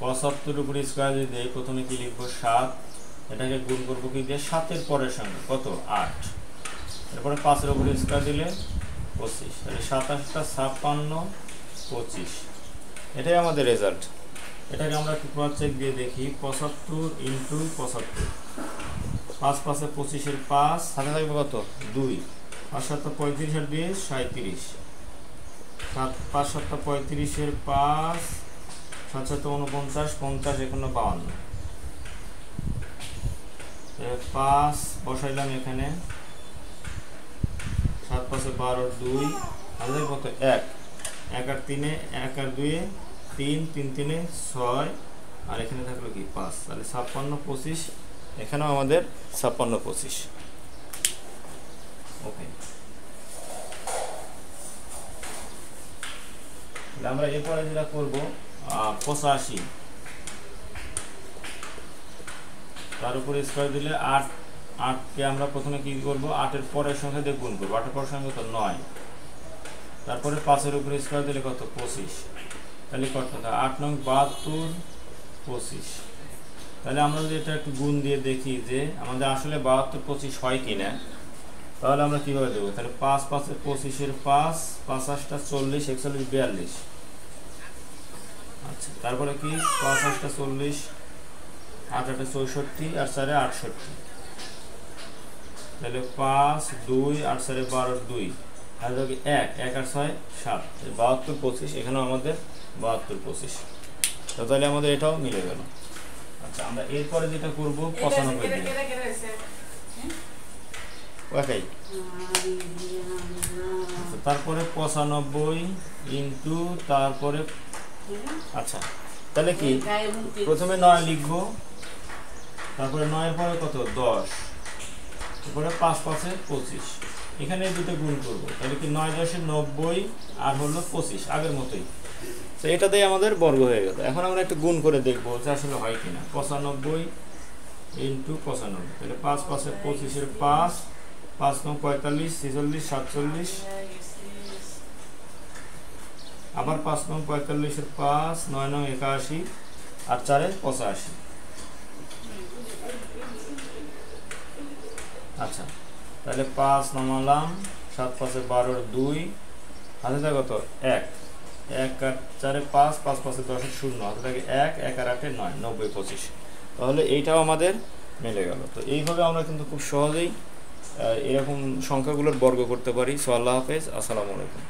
75 উপরে স্কয়ার যদি দেই প্রথমে কি লিখবো 7, এটাকে গুণ করবো কি দিয়ে 7 এর পরের সঙ্গে কত 8, এরপরে 5 এর উপরে স্কয়ার দিলে 25, তাহলে 27 56 25, এটাই আমাদের রেজাল্ট। এটাকে আমরা একটু ক্রস চেক দিয়ে দেখি 75 ইন্টু 75, 5 5 25 এর 5, সাথে থাকবে কত 2, 5 7 35 আর 2 37, 5 7 35 এর 5, 7 7 49 50 51 52, 5 বসাইলাম এখানে, 7 5 12 2, আমাদের কত 1, 1 আর 3 1 আর 2 3, 3 3 6, আর এখানে থাকলো কি 5, তাহলে 56 25, এখানেও আমাদের 56 25। ওকে, আমরা এরপরে যেটা করবো 85, তার উপরে স্কয়ার দিলে 8, 8কে আমরা প্রথমে কি করব 8 এর পরের সংখ্যা দিয়ে গুণ করব, 8 এর পরের সংখ্যা কত 9, তারপরে 5 এর উপরে স্কয়ার দিলে কত 25, তাহলে কত 8 9 72 25। তাহলে আমরা যদি এটা একটু গুণ দিয়ে দেখি যে আমাদের আসলে 72 25 হয় কিনা, তাহলে আমরা কিভাবে দেবো, তাহলে 5 5 এর 25 এর 5, 5 8 40 41 42, আচ্ছা তারপরে কি 5 8 40, 8 8 64 আর 4 68, তাহলে 5 2 8 4 12 2, আর 1 1 আর 6 7, 72 25, এখানেও আমাদের 72 25, তো তাহলে আমাদের এটাও মিলে গেল। আচ্ছা আমরা এরপরে যেটা করব 95 দিয়ে ওকেই, তারপরে 95 ইন্টু তারপরে, আচ্ছা তাহলে কি প্রথমে 9 লিখবো, তারপরে 9 এর পরে কত 10, তারপরে 5 5 এ 25, এখানে দুটো গুণ করব, তাহলে কি 9 10 এ 90 আর হলো 25 আগের মতোই, তো এটাতেই আমাদের বর্গ হয়ে গেল। এখন আমরা একটু গুণ করে দেখবো যে আসলে হয় কিনা, 95 ইন্টু 95, তাহলে 5 5 এ 25 এর 5, 5 9 45 46 47, আবার 5 9 45 এর 5, 9 9 81 আর 4 এ 85। আচ্ছা তাহলে 5 নামালাম, 7 5 এ 12 2, হাতে থাকে কত 1, 1 আর 4 এ 5, 5 5 এ 10 এর 0, হাতে থাকে 1, 1 আর 8 এ 9, 90 25, তাহলে এইটাও আমাদের মিলে গেল। তো এইভাবে আমরা কিন্তু খুব সহজেই এরকম সংখ্যাগুলোর বর্গ করতে পারি। সো আল্লাহ হাফেজ, আসসালামু আলাইকুম।